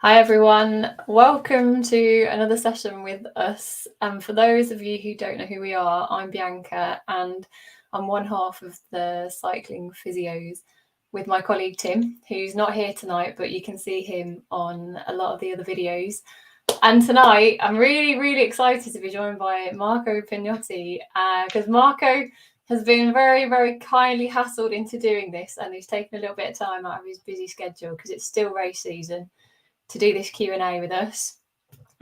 Hi everyone, welcome to another session with us. And for those of you who don't know who we are, I'm Bianca and I'm one half of the cycling physios with my colleague Tim, who's not here tonight, but you can see him on a lot of the other videos. And tonight I'm really excited to be joined by Marco Pinotti because Marco has been very kindly hassled into doing this, and he's taken a little bit of time out of his busy schedule because it's still race season to do this Q&A with us.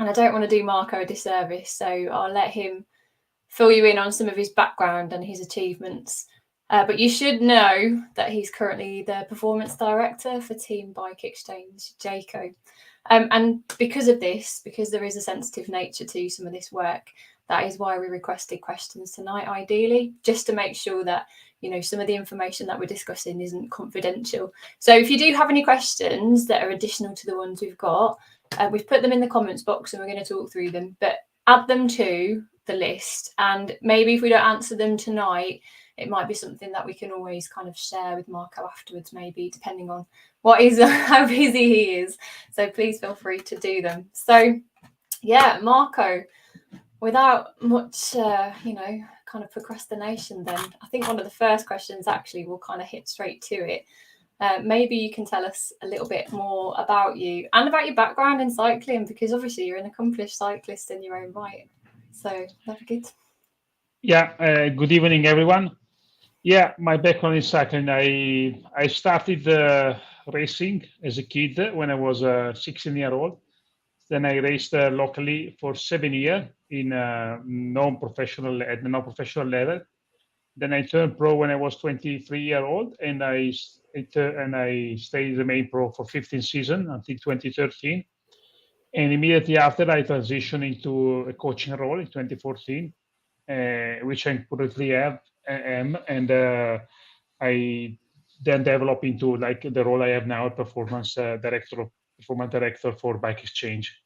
And I don't want to do Marco a disservice, so I'll let him fill you in on some of his background and his achievements. But you should know that he's currently the performance director for Team Bike Exchange, Jayco. And because of this, because there is a sensitive nature to some of this work, that is why we requested questions tonight, ideally, just to make sure that, you know, some of the information that we're discussing isn't confidential. So if you do have any questions that are additional to the ones we've got, we've put them in the comments box and we're going to talk through them, but add them to the list. And maybe if we don't answer them tonight, it might be something that we can always kind of share with Marco afterwards, maybe, depending on what is how busy he is. So please feel free to do them. So yeah, Marco, without much kind of procrastination, then I think one of the first questions actually will kind of hit straight to it. Maybe you can tell us a little bit more about you and about your background in cycling, because obviously you're an accomplished cyclist in your own right. So that'd be good. Yeah, good evening, everyone. Yeah, my background in cycling. I started racing as a kid when I was 16-year-old. Then I raced locally for 7 years in non-professional at the non-professional level. Then I turned pro when I was 23-year-old, and I stayed the main pro for 15 seasons until 2013. And immediately after, I transitioned into a coaching role in 2014, which I currently am, and I then developed into like the role I have now, performance director for Bike Exchange.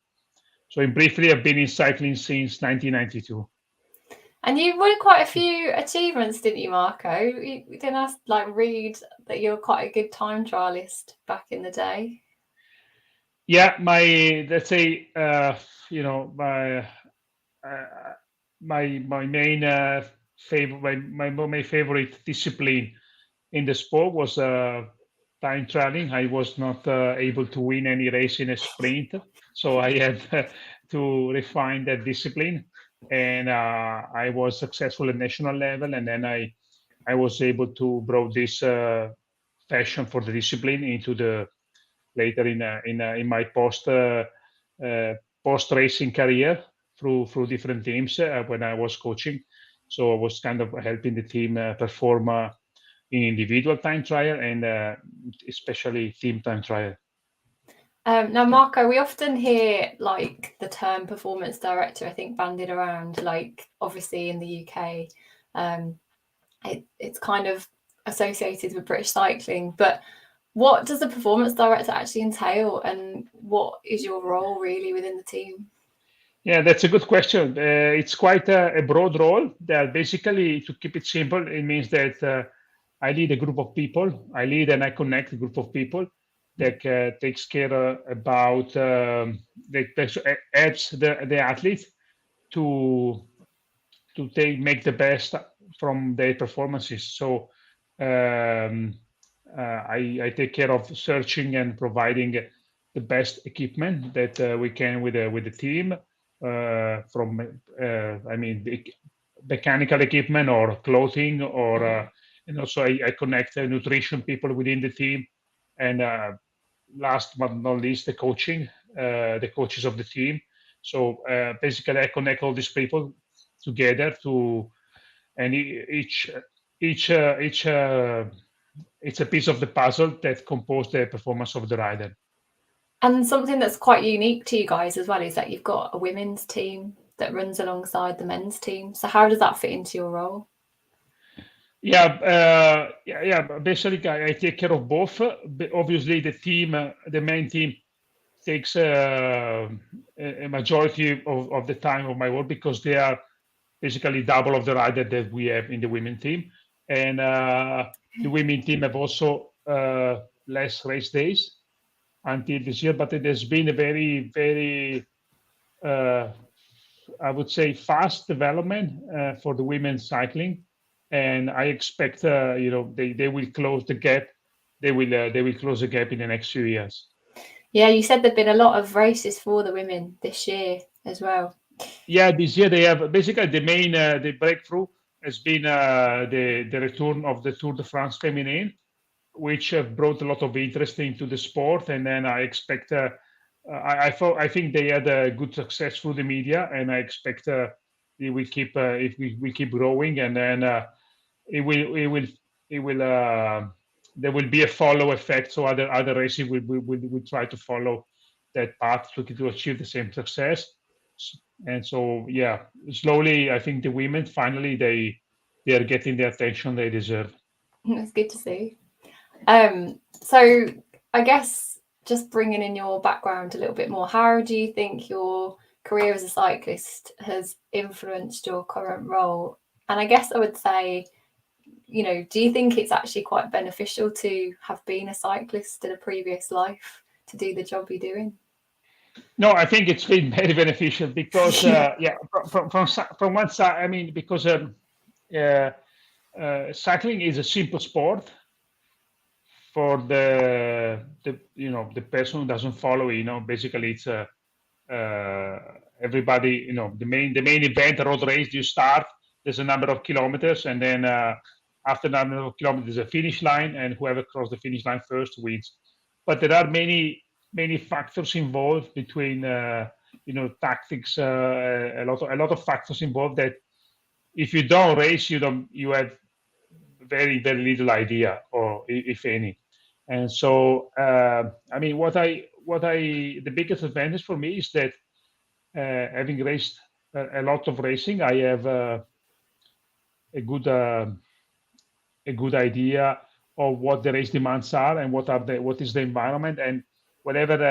So, in briefly, I've been in cycling since 1992. And you won quite a few achievements, didn't you, Marco? You didn't read that you're quite a good time trialist back in the day. Yeah, my let's say you know uh, my main favorite my favorite discipline in the sport was time trialing. I was not able to win any race in a sprint, so I had to refine that discipline, and I was successful at national level, and then I was able to brought this passion for the discipline into the later in my uh, post racing career through different teams when I was coaching. So I was kind of helping the team perform in individual time trial and especially team time trial. Now, Marco, we often hear like the term performance director, I think, bandied around, like obviously in the UK. It's kind of associated with British cycling, but what does the performance director actually entail, and what is your role really within the team? Yeah, that's a good question. It's quite a broad role. That basically, to keep it simple, it means that I lead a group of people. I lead and I connect a group of people that takes care about that helps the athlete to make the best from their performances. So um, I take care of searching and providing the best equipment that we can with the team from I mean mechanical equipment or clothing or and also I connect nutrition people within the team, and last but not least the coaches of the team. So basically I connect all these people together to, and each it's a piece of the puzzle that compose the performance of the rider. And something that's quite unique to you guys as well is that you've got a women's team that runs alongside the men's team. So how does that fit into your role? Yeah. Basically, I take care of both. But obviously, the main team takes a majority of the time of my work because they are basically double of the rider that we have in the women team, and the women team have also less race days. until this year, but it has been a very, very, I would say, fast development for the women's cycling, and I expect they will close the gap. They will close the gap in the next few years. Yeah, you said there've been a lot of races for the women this year as well. Yeah, this year they have basically the breakthrough has been the return of the Tour de France Féminine, which have brought a lot of interest into the sport. And then I expect, I think they had a good success through the media, and I expect it will keep if we keep growing, and then it will there will be a follow effect. So other races will try to follow that path to achieve the same success. And so yeah, slowly I think the women finally they are getting the attention they deserve. It's good to see. So I guess just bringing in your background a little bit more, how do you think your career as a cyclist has influenced your current role? And I guess I would say, do you think it's actually quite beneficial to have been a cyclist in a previous life to do the job you're doing? No, I think it's been very beneficial because yeah, from one side, I mean, because cycling is a simple sport for the person who doesn't follow. Basically it's everybody. The main event, a road race. You start. There's a number of kilometers, and then after a number of kilometers, there's a finish line, and whoever crosses the finish line first wins. But there are many factors involved between tactics. A lot of factors involved that if you don't race, you have very very little idea, or if any. And so I mean, the biggest advantage for me is that having raced a lot of racing, I have a good idea of what the race demands are, and what is the environment, and whatever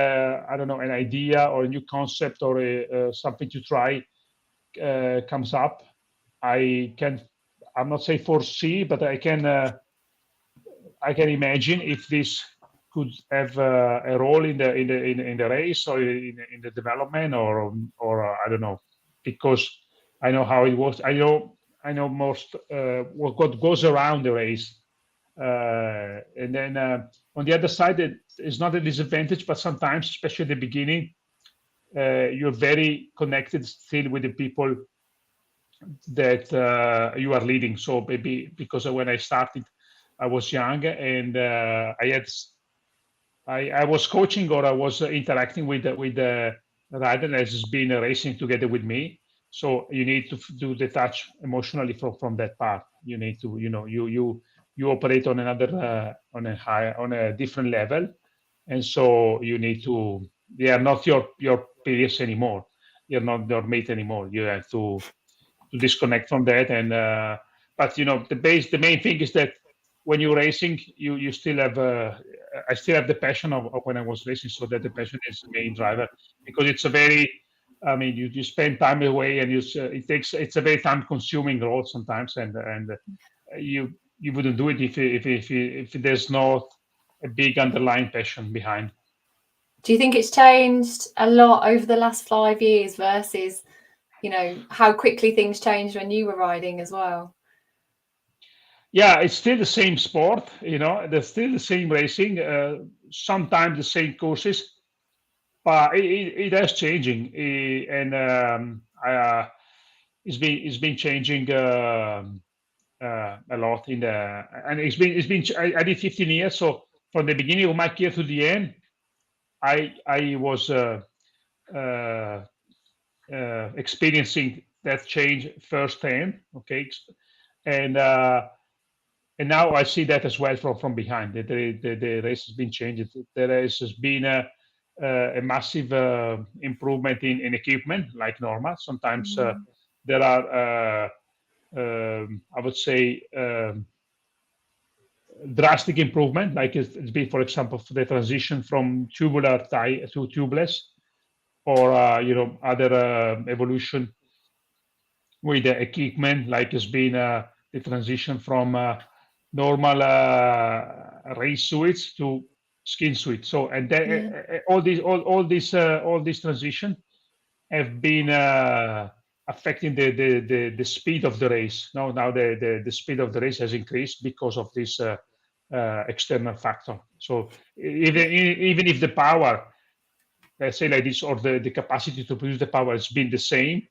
I don't know, an idea or a new concept, or something to try comes up. I'm not say foresee, but I can imagine if this could have a role in the race, or in the development, or I don't know, because I know how it works. I know most what goes around the race, and then on the other side, it's not a disadvantage, but sometimes, especially at the beginning, you're very connected still with the people that you are leading. So maybe because when I started, I was young, and I was coaching, or I was interacting with the rider that has been racing together with me. So you need to do the touch emotionally from that part. You need to, you operate on another on a different level, and so you need to. They are not your peers anymore. You're not your mate anymore. You have to disconnect from that. And but the main thing is that when you're racing, you still have I still have the passion of when I was racing, so that the passion is the main driver, because it's a very, I mean, you spend time away, and it's a very time consuming role sometimes, and you wouldn't do it if there's not a big underlying passion behind. Do you think it's changed a lot over the last 5 years versus how quickly things changed when you were riding as well? Yeah, it's still the same sport. There's still the same racing. Sometimes the same courses, but it is changing, and it's been changing a lot and it's been. I did 15 years, so from the beginning of my career to the end, I was uh, experiencing that change firsthand. Okay, and now I see that as well from behind. The race has been changed. There has been a massive improvement in equipment, like normal. Sometimes there are, I would say, drastic improvement, like it's been, for example, for the transition from tubular tie to tubeless, or other evolution with the equipment, like it's been the transition from normal race suits to skin suit. So and then, all these transition have been affecting the speed of the race. Now the speed of the race has increased because of this external factor. So even if the power, let's say like this, or the capacity to produce the power has been the same,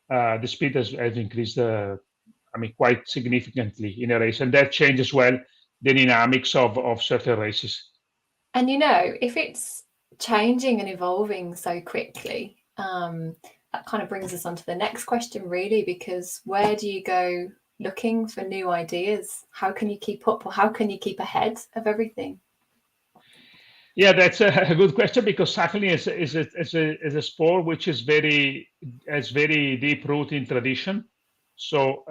the speed has increased. Quite significantly in a race, and that changes well the dynamics of certain races. And if it's changing and evolving so quickly, that kind of brings us on to the next question, really, because where do you go looking for new ideas? How can you keep up, or how can you keep ahead of everything? Yeah, that's a good question, because cycling is a sport which has very deep root in tradition. So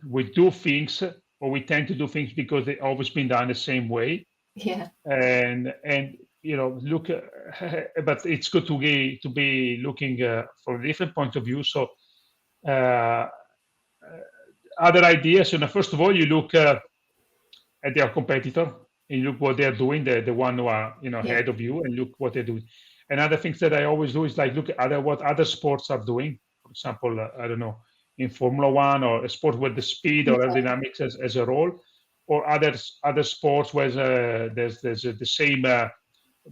we do things, or we tend to do things because they've always been done the same way. Yeah. And look, but it's good to be looking from a different point of view. So other ideas. First of all, you look at their competitor, and you look what they're doing, the one who are ahead of you, and look what they're doing. And other things that I always do is like look at what other sports are doing. For example, I don't know, in Formula One, or a sport with the speed or aerodynamics as a role, or other sports where there's the same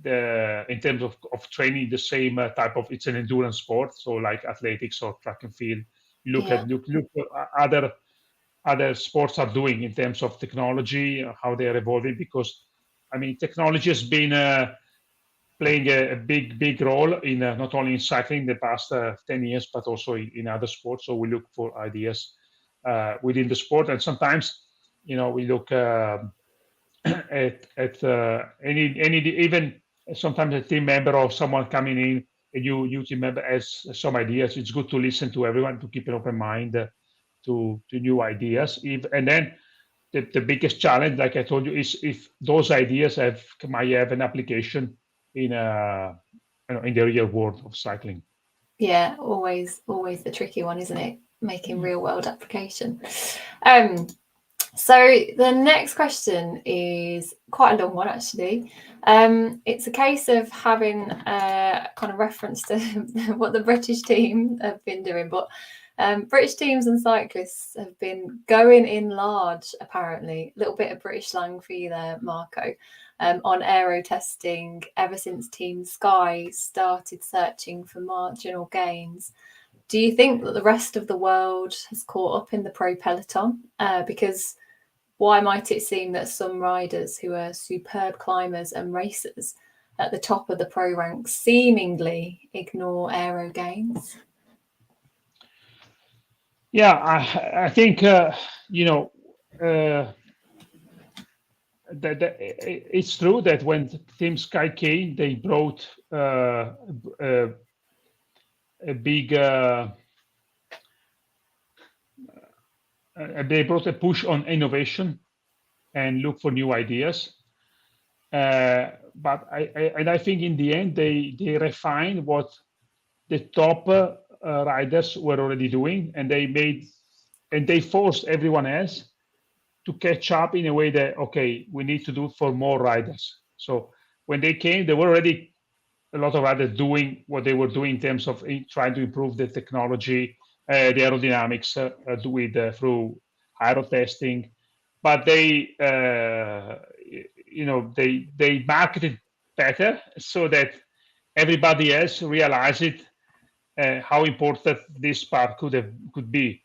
in terms of training, the same type of, it's an endurance sport, so like athletics or track and field. Look at other sports are doing in terms of technology, how they are evolving, because technology has been playing a big role in not only in cycling the past 10 years, but also in other sports. So we look for ideas within the sport, and sometimes we look at any even sometimes a team member or someone coming in, a new team member has some ideas. It's good to listen to everyone, to keep an open mind to new ideas. And then the biggest challenge, like I told you, is if those ideas might have an application in in the real world of cycling. Yeah, always the tricky one, isn't it? Making real world application. So the next question is quite a long one, actually. It's a case of having a kind of reference to what the British team have been doing, but British teams and cyclists have been going in large, apparently. A little bit of British slang for you there, Marco, on aero testing ever since Team Sky started searching for marginal gains. Do you think that the rest of the world has caught up in the pro peloton? Because why might it seem that some riders who are superb climbers and racers at the top of the pro ranks seemingly ignore aero gains? Yeah, I think that it's true that when Team Sky came, they brought a big they brought a push on innovation and look for new ideas. But I think in the end they refined what the top riders were already doing, and they forced everyone else to catch up in a way that, okay, we need to do it for more riders. So when they came, there were already a lot of riders doing what they were doing in terms of trying to improve the technology, the aerodynamics, through aero testing. But they marketed better so that everybody else realized how important this part could be.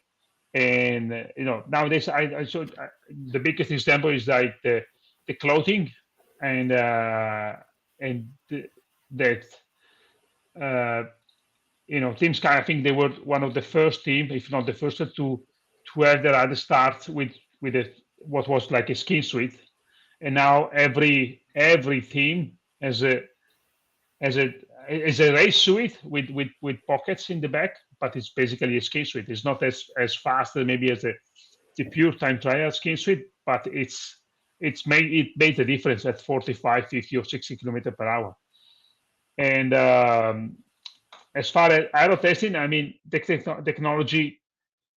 And nowadays, I showed the biggest example is like the clothing, and that Team Sky. I think they were one of the first team, if not the first, to have the rider start with what was like a skin suit, and now every team has a race suit with pockets in the back, but it's basically a skin suit. It's not as fast as maybe as the pure time trial skin suit, but it made a difference at 45, 50, or 60 kilometers per hour. And as far as aero testing, the technology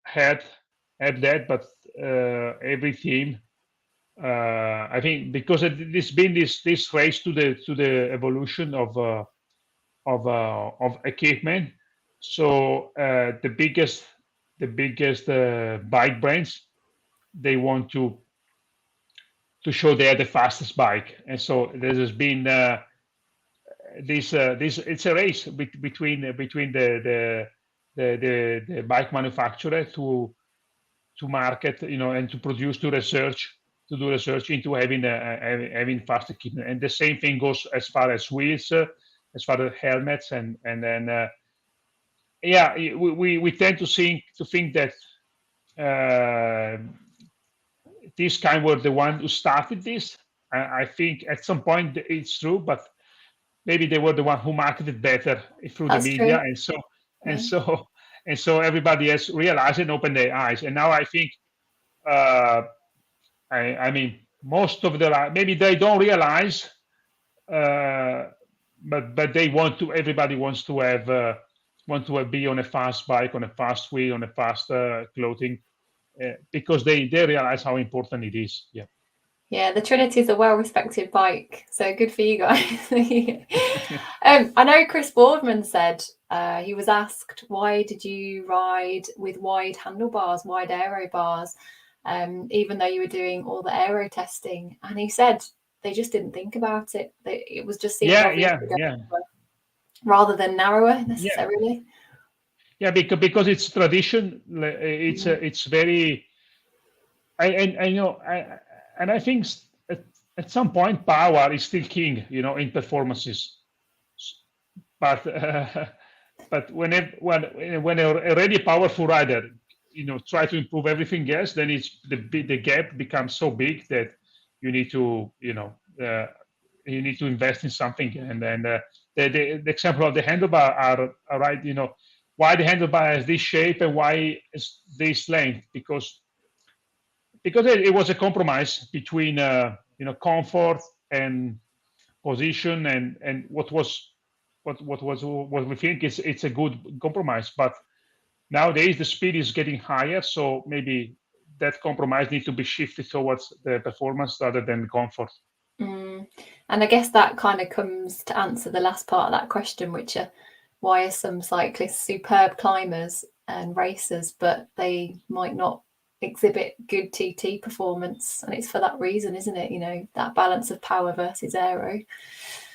had that, but every team I think because there's been this race to the evolution of equipment. So the biggest bike brands, they want to show they are the fastest bike, and so there has been this it's a race between the bike manufacturer to market, and to produce, to do research into having fast equipment. And the same thing goes as far as wheels, as far as helmets, and then yeah, we tend to think that these kind were the one who started this. I think at some point it's true, but maybe they were the one who marketed better through That's the media, true. and so everybody has realized and opened their eyes. And now I think, I mean, most of maybe they don't realize, but they want to. Everybody wants to be on a fast bike, on a fast wheel, on a fast clothing, because they realize how important it is. Yeah. Yeah, the Trinity is a well-respected bike, so good for you guys. I know Chris Boardman said he was asked, why did you ride with wide handlebars, wide aero bars, even though you were doing all the aero testing? And he said they just didn't think about it. It was just seemed obvious to go rather than narrower necessarily. Yeah, because it's tradition. It's very. I know. And I think at some point power is still king, in performances. But when a really powerful rider, try to improve everything else, then the gap becomes so big that you need to invest in something. And then the example of the handlebar are right. Why the handlebar has this shape and why is this length? Because it was a compromise between comfort and position, and what we think it's a good compromise. But nowadays the speed is getting higher, so maybe that compromise needs to be shifted towards the performance rather than comfort. And I guess that kind of comes to answer the last part of that question, which are why are some cyclists superb climbers and racers, but they might not exhibit good TT performance? And it's for that reason, isn't it? That balance of power versus aero.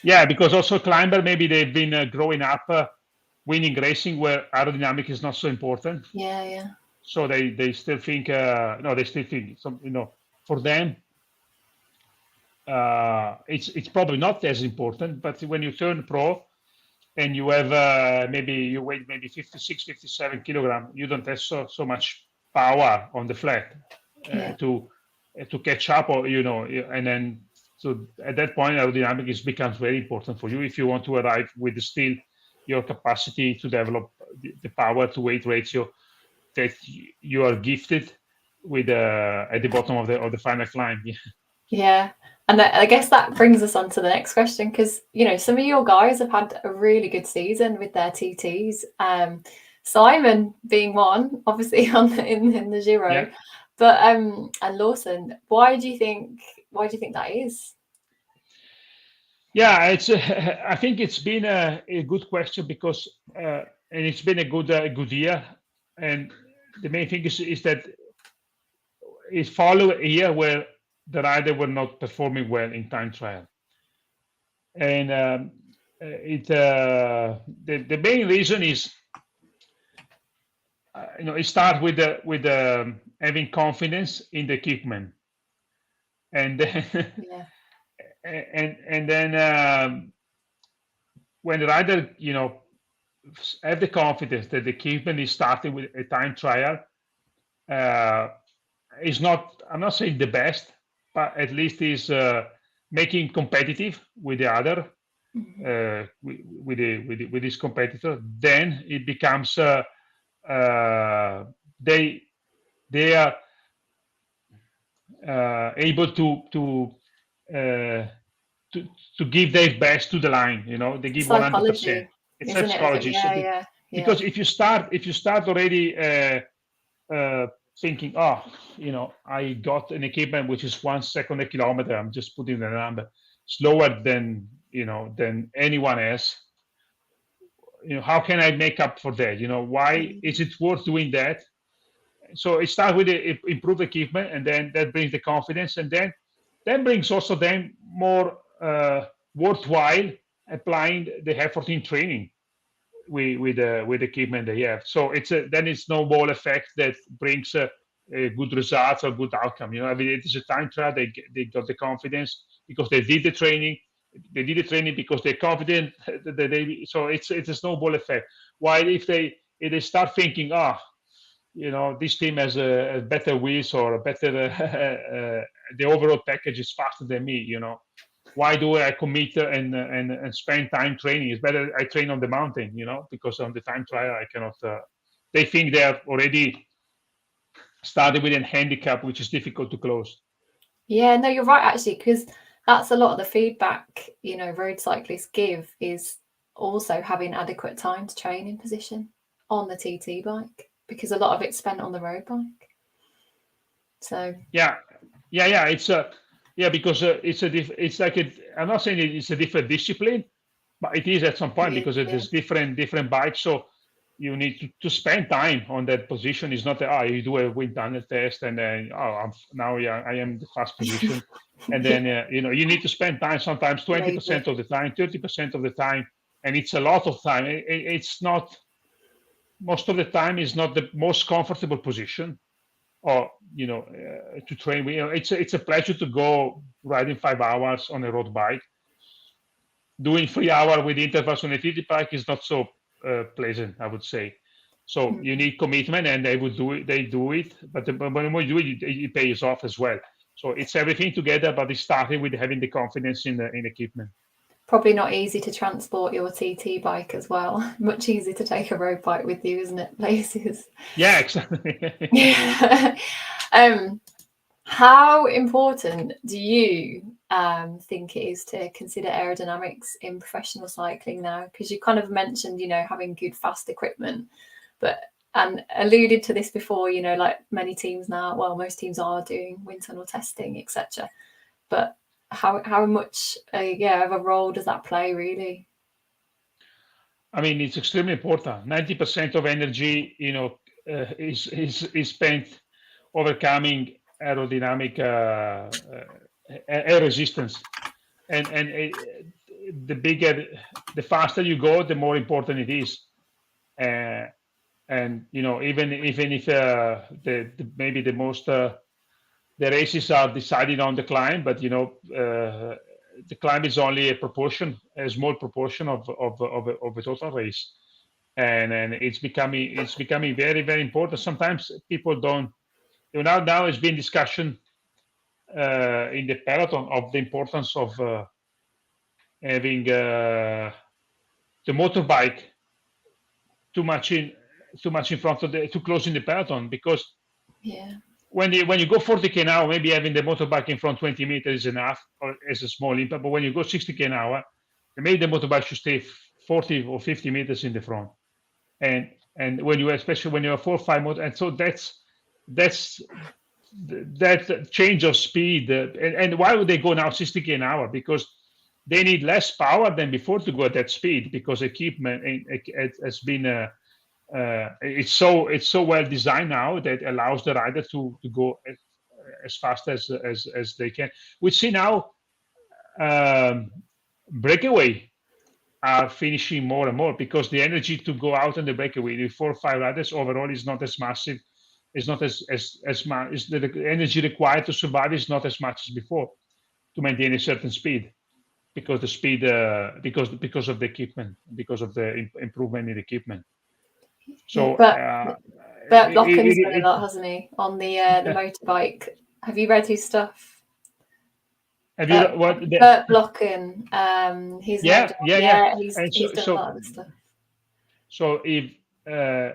Yeah, because also climber, maybe they've been growing up winning racing where aerodynamics is not so important. Yeah. So they still think for them it's probably not as important. But when you turn pro and you have maybe you weigh maybe 56, 57 kilograms, you don't have so much power on the flat to catch up, or and then so at that point aerodynamics becomes very important for you if you want to arrive with still your capacity to develop the power to weight ratio that you are gifted with at the bottom of the final climb. Yeah. And I guess that brings us on to the next question, because some of your guys have had a really good season with their TTs. Simon being one, obviously in the Giro, but and Lawson. Why do you think that is? Yeah, I think it's been a good question because and it's been a good year, and the main thing is that it followed a year where the rider were not performing well in time trial, and the main reason is it starts with having confidence in the equipment, and then and then when the rider have the confidence that the equipment is starting with a time trial, is not, I'm not saying the best, but at least is making competitive with the other, with this competitor. Then it becomes they are able to give their best to the line. They give 100%. It's psychology. Because if you start already thinking, oh, I got an equipment which is 1 second a kilometer. I'm just putting the number slower than anyone else. How can I make up for that? Why is it worth doing that? So it starts with the improved equipment, and then that brings the confidence, and then brings also then more worthwhile applying the effort in training with equipment they have. So then it's snowball effect that brings a good results or good outcome. I mean, it is a time trial. They got the confidence because they did the training. They did the training because they're confident that so it's a snowball effect. While if they start thinking, this team has a better wheels or a better the overall package is faster than me. Why do I commit and spend time training? It's better I train on the mountain, because on the time trial I cannot. They think they are already started with a handicap which is difficult to close. Yeah, no, you're right, actually, because that's a lot of the feedback road cyclists give, is also having adequate time to train in position on the TT bike, because a lot of it's spent on the road bike. So yeah, it's because it's like I'm not saying it's a different discipline, but it is at some point, because it is different bikes. So you need to spend time on that position. It's not you do a wind tunnel test and then I am the fast position, and then you need to spend time, sometimes 20% of the time, 30% of the time, and it's a lot of time. It's not, most of the time is not the most comfortable position, or to train with. It's a pleasure to go riding 5 hours on a road bike. Doing 3 hours with intervals on a TT bike is not so pleasant, I would say. So you need commitment, and they do it, but when you do it, it pays off as well. So it's everything together, but it started with having the confidence in equipment. Probably not easy to transport your TT bike as well. Much easier to take a road bike with you, isn't it? Places. Yeah, exactly. How important do you think it is to consider aerodynamics in professional cycling now? Because you kind of mentioned, having good fast equipment, and alluded to this before, like many teams now, well, most teams are doing wind tunnel testing, etc. But how much of a role does that play, really? I mean, it's extremely important. 90% of energy, is spent overcoming aerodynamic air resistance, and the faster you go, the more important it is. And even if maybe the most the races are decided on the climb, but the climb is only a small proportion of a total race, and it's becoming very, very important. Sometimes people don't. Now there's been discussion in the peloton of the importance of having the motorbike too much in front of too close in the peloton, because when you go 40 km an hour, maybe having the motorbike in front 20 meters is enough, or as a small impact. But when you go 60 km an hour, maybe the motorbike should stay 40 or 50 meters in the front. And especially when you have 4 or 5 motor, and so that change of speed. And why would they go now 60 km an hour? Because they need less power than before to go at that speed, because equipment has been it's so well designed now that allows the rider to go as fast as they can. We see now breakaway are finishing more and more, because the energy to go out on the breakaway with 4 or 5 riders overall is not as massive. It's not as much. The energy required to survive is not as much as before to maintain a certain speed, because the speed because of the equipment, because of the improvement in equipment. So Bert Blocken's done a lot, hasn't he, on the motorbike? Have you read his stuff? Have you what? Bert Blocken. He's He's done a lot of stuff. So if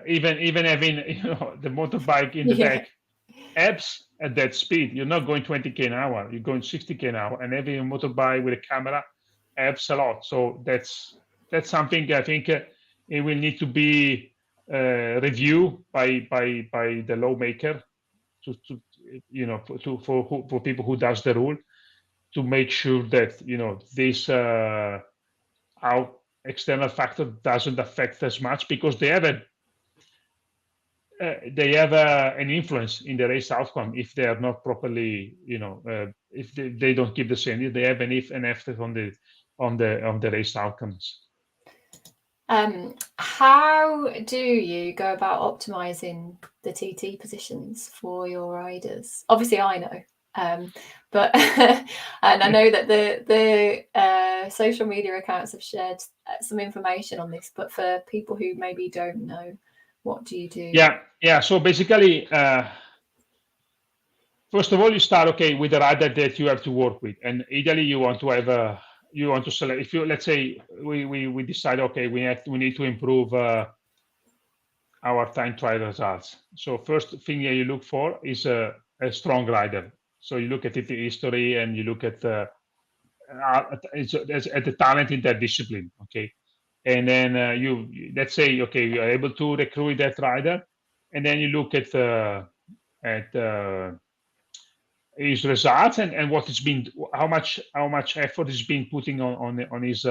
even having the motorbike in the back helps at that speed, you're not going 20 km an hour, you're going 60 km an hour, and having a motorbike with a camera helps a lot. So that's something I think it will need to be reviewed by the lawmaker, for people who does the rule, to make sure that this external factor doesn't affect as much, because they have an influence in the race outcome if they are not properly, if they don't keep the same, they have an effect on the race outcomes. How do you go about optimizing the TT positions for your riders? Obviously, I know, but and I know that the social media accounts have shared some information on this. But for people who maybe don't know, what do you do? Yeah. So basically, first of all, you start with the rider that you have to work with, and ideally you want to select. If you, let's say, we decide, we need to improve our time trial results. So first thing that you look for is a strong rider. So you look at the history, and you look at the talent in that discipline. And then let's say, you are able to recruit that rider, and then you look at his results, and what it's been, how much effort is being putting on his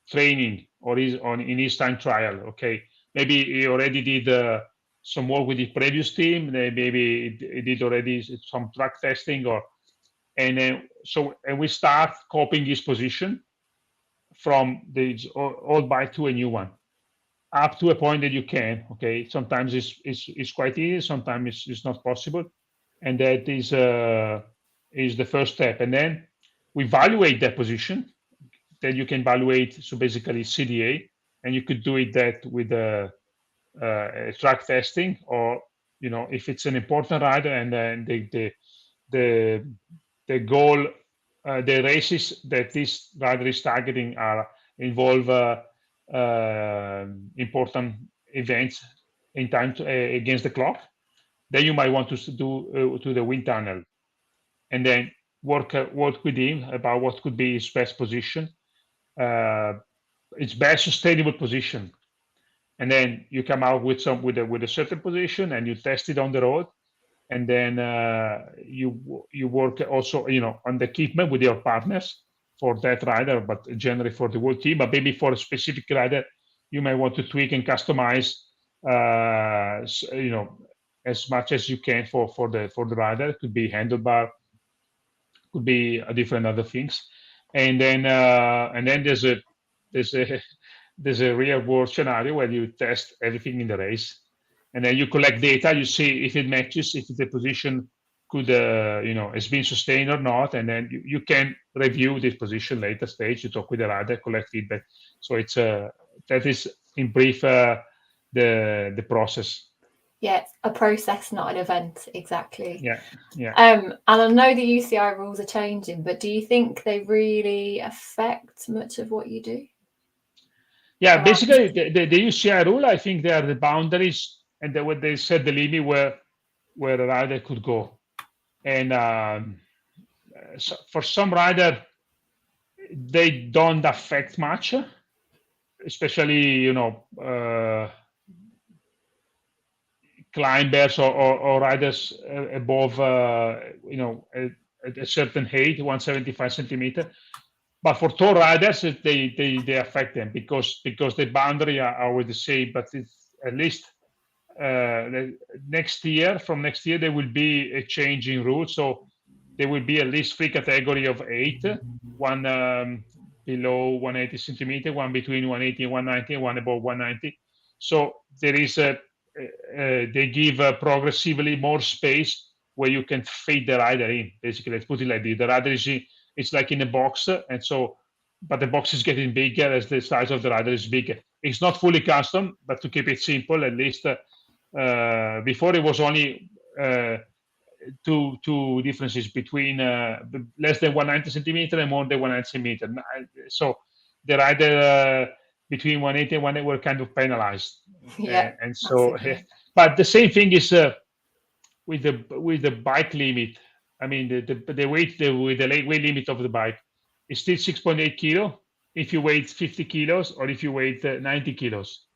training, or in his time trial. Maybe he already did some work with the previous team. Maybe he did already some track testing, and we start copying his position from the old bike to a new one, up to a point that you can. Sometimes it's quite easy, sometimes it's not possible, and that is the first step. And then we evaluate that position. Then you can evaluate, so basically CDA, and you could do it that with track testing, or if it's an important rider, and then the goal, the races that this rider is targeting involve important events in time against the clock. Then you might want to do to the wind tunnel, and then work with him about what could be his best position, its best sustainable position. And then you come out with a certain position, and you test it on the road, and then you work also on the equipment with your partners for that rider, but generally for the whole team. But maybe for a specific rider, you may want to tweak and customize as much as you can for the rider. It could be handlebar, could be different other things. And then there's a real world scenario where you test everything in the race, and then you collect data. You see if it matches, if the position could has been sustained or not, and then you can review this position later stage. You talk with the rider, collect feedback. So it's that is in brief the process. Yeah, it's a process, not an event. Exactly. Yeah. And I know the UCI rules are changing, but do you think they really affect much of what you do? Yeah, basically the UCI rule, I think they are the boundaries, and what they set the limit where a rider could go. And so for some rider, they don't affect much, especially climbers or riders above a certain height, 175 centimeter. But for tall riders, they affect them because the boundary are always the same. But it's at least from next year there will be a change in rules. So there will be at least 3 category of 8, one below 180 centimeter, one between 180 and 190, and one above 190. So there is they give progressively more space where you can fit the rider in. Basically, let's put it like this: the rider it's like in a box, and so, but the box is getting bigger as the size of the rider is bigger. It's not fully custom, but to keep it simple, at least before it was only two differences between less than 190 centimeter and more than 190 centimeter. So the rider between 180 and 190 were kind of penalized. Yeah, and so, but the same thing is with the bike limit. I mean, the weight limit of the bike is still 6.8 kilo if you weigh 50 kilos or if you weigh 90 kilos.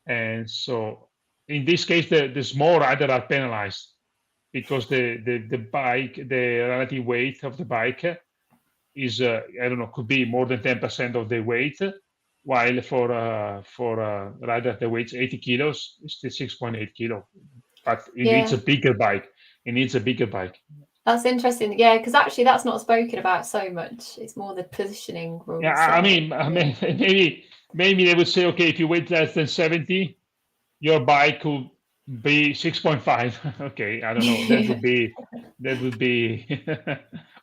And so in this case, the small rider are penalized. because the bike, the relative weight of the bike is I don't know, could be more than 10% of the weight, while for a rider that weighs 80 kilos, it's still 6.8 kilo, but it needs a bigger bike. It needs a bigger bike. That's interesting. Yeah, because actually that's not spoken about so much. It's more the positioning rules. Yeah, I mean, maybe they would say, okay, if you weigh less than 70, your bike could be 6.5. Okay, I don't know. That would be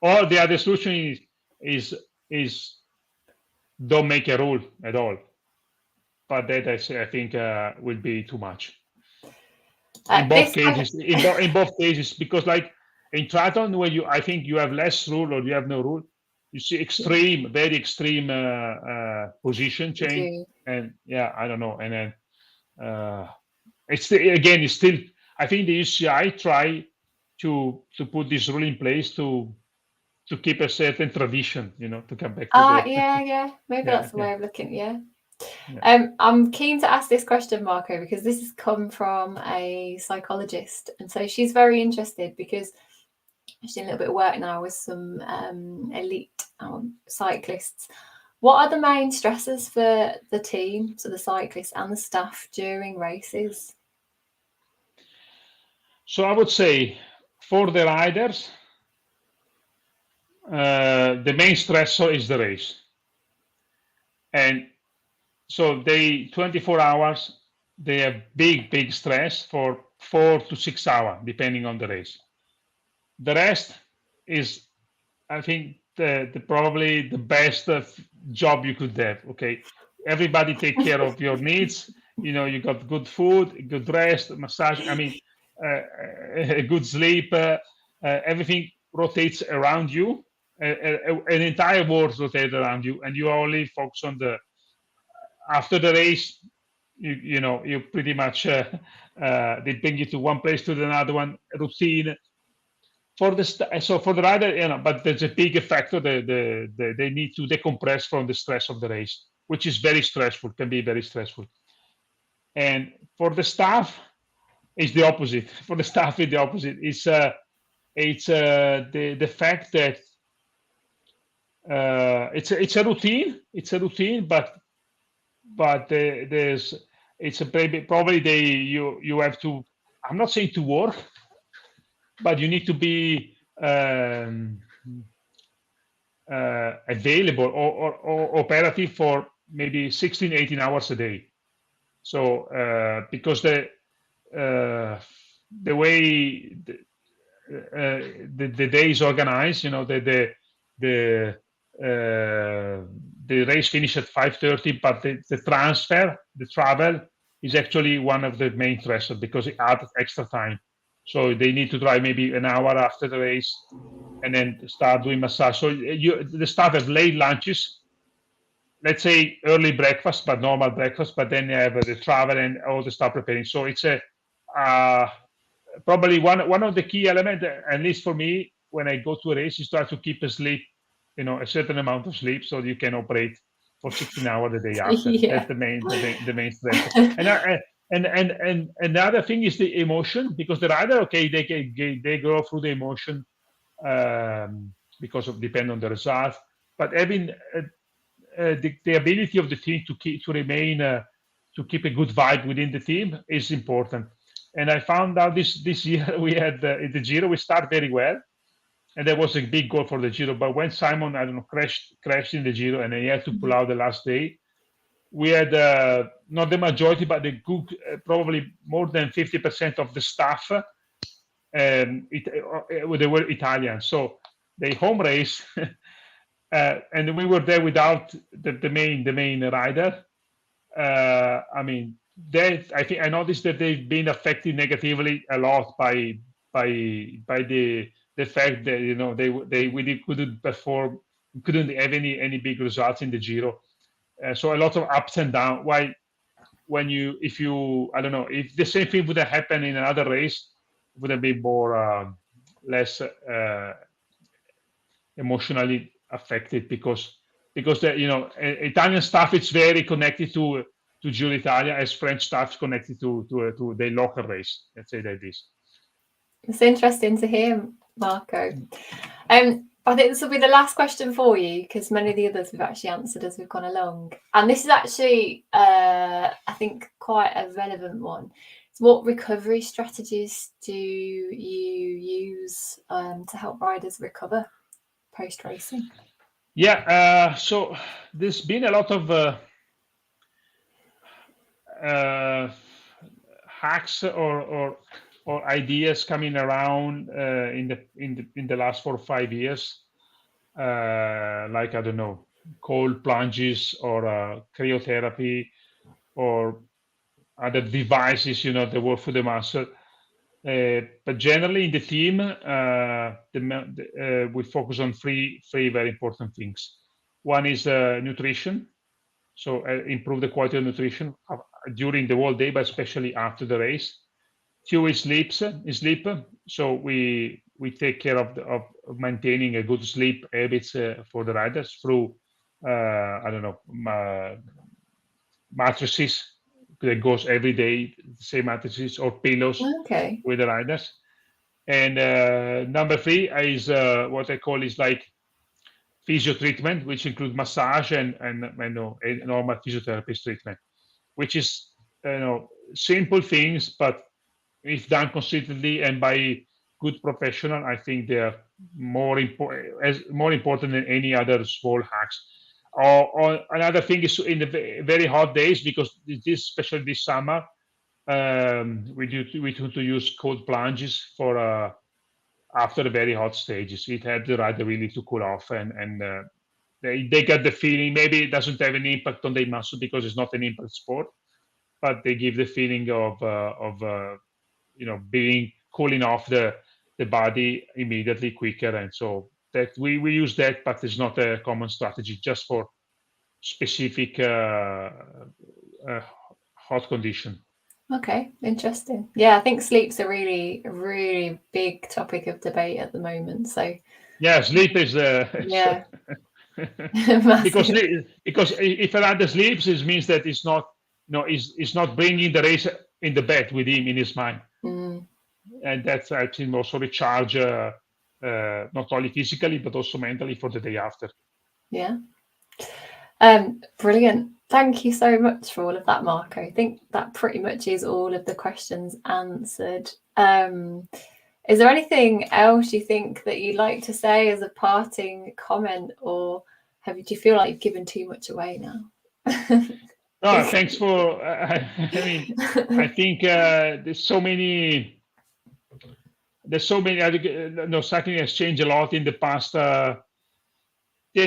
or the other solution is don't make a rule at all. But that I think will be too much. In both cases, because like in triathlon, where I think you have less rule or you have no rule, you see very extreme position change, and I don't know, and then it's still. I think the UCI try to put this rule in place to keep a certain tradition, to come back to maybe that's the way of looking. I'm keen to ask this question, Marco, because this has come from a psychologist, and so she's very interested because she's doing a little bit of work now with some elite cyclists. What are the main stresses for the team, so the cyclists and the staff during races? So I would say for the riders, the main stressor is the race. And so 24 hours, they have big stress for 4 to 6 hours, depending on the race. The rest is, I think, probably the best job you could have. Okay, everybody take care of your needs. You got good food, good rest, massage. I mean, good sleep. Everything rotates around you. An entire world rotates around you, and you only focus on after the race. You pretty much they bring you to one place to another one, routine. For the rider, but there's a big factor. They need to decompress from the stress of the race, which is very stressful. Can be very stressful. And for the staff, it's the opposite. For the staff, it's the opposite. It's the fact that it's a routine. It's a routine, but probably you have to. I'm not saying to work, but you need to be available or operative for maybe 16, 18 hours a day. So because the way the day is organized, the race finishes at 5:30, but the travel is actually one of the main stressors because it adds extra time. So they need to drive maybe an hour after the race and then start doing massage. So the staff have late lunches, let's say early breakfast, but normal breakfast, but then you have the travel and all the stuff preparing. So it's probably one of the key elements, at least for me, when I go to a race, is try to keep a certain amount of sleep so you can operate for 16 hours the day after. That's the main stress. And the other thing is the emotion, because the rider, okay, they go through the emotion because of depend on the result, but having the ability of the team to keep a good vibe within the team is important. And I found out this year we had in the Giro, we start very well, and there was a big goal for the Giro. But when Simon, I don't know, crashed in the Giro and he had to pull out the last day, we had not the majority, but the good, probably more than 50% of the staff, they were Italian. So the home race, and we were there without the main rider. I mean, I noticed that they've been affected negatively a lot by the fact that they really couldn't perform, couldn't have any big results in the Giro. So a lot of ups and downs. Why, if the same thing would have happened in another race, it would have been less emotionally affected because the Italian staff is very connected to Giro Italia, as French staff is connected to the local race. Let's say like this. It's interesting to hear, Marco. I think this will be the last question for you, because many of the others we've actually answered as we've gone along. And this is actually, I think, quite a relevant one. So what recovery strategies do you use to help riders recover post-racing? Yeah, so there's been a lot of hacks or ideas coming around in the last 4 or 5 years, like, I don't know, cold plunges or cryotherapy or other devices, that work for the muscle. But generally in the team, we focus on three very important things. One is nutrition. So improve the quality of nutrition during the whole day, but especially after the race. Two is sleep. So we take care of maintaining a good sleep habits for the riders through I don't know, mattresses that goes every day, same mattresses or pillows Okay. with the riders. And number three is what I call is like physio treatment, which include massage and a normal physiotherapist treatment, which is simple things, but if done consistently and by good professional, I think they are more important than any other small hacks. Or another thing is in the very hot days, because this especially this summer, we tend to use cold plunges for after the very hot stages. It helps the rider really to cool off, and they get the feeling. Maybe it doesn't have an impact on their muscle because it's not an impact sport, but they give the feeling of being cooling off the body immediately quicker. And so that we use that, but it's not a common strategy, just for specific hot condition. Okay, interesting. Yeah, I think sleep's a really, really big topic of debate at the moment. So yeah, sleep is yeah, because massive. because if a rider sleeps, it means that it's not it's not bringing the race in the bed with him in his mind. And that's, I think, also recharge not only physically but also mentally for the day after. Yeah. Brilliant. Thank you so much for all of that, Marco. I think that pretty much is all of the questions answered. Is there anything else you think that you'd like to say as a parting comment, or do you feel like you've given too much away now? No, thanks for. I mean, I think there's so many. Cycling has changed a lot in the past 10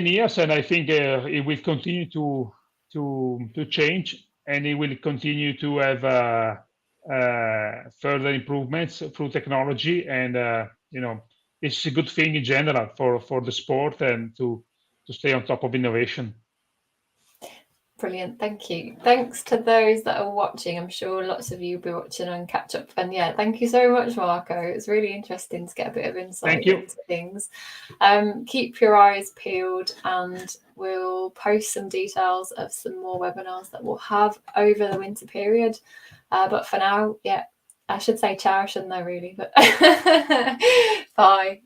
years, and I think it will continue to change, and it will continue to have further improvements through technology. And it's a good thing in general for the sport, and to stay on top of innovation. Brilliant, thank you. Thanks to those that are watching. I'm sure lots of you will be watching and catch up. And yeah, thank you so much, Marco. It's really interesting to get a bit of insight into things. Keep your eyes peeled, and we'll post some details of some more webinars that we'll have over the winter period. But for now, yeah, I should say ciao, shouldn't I really? But bye.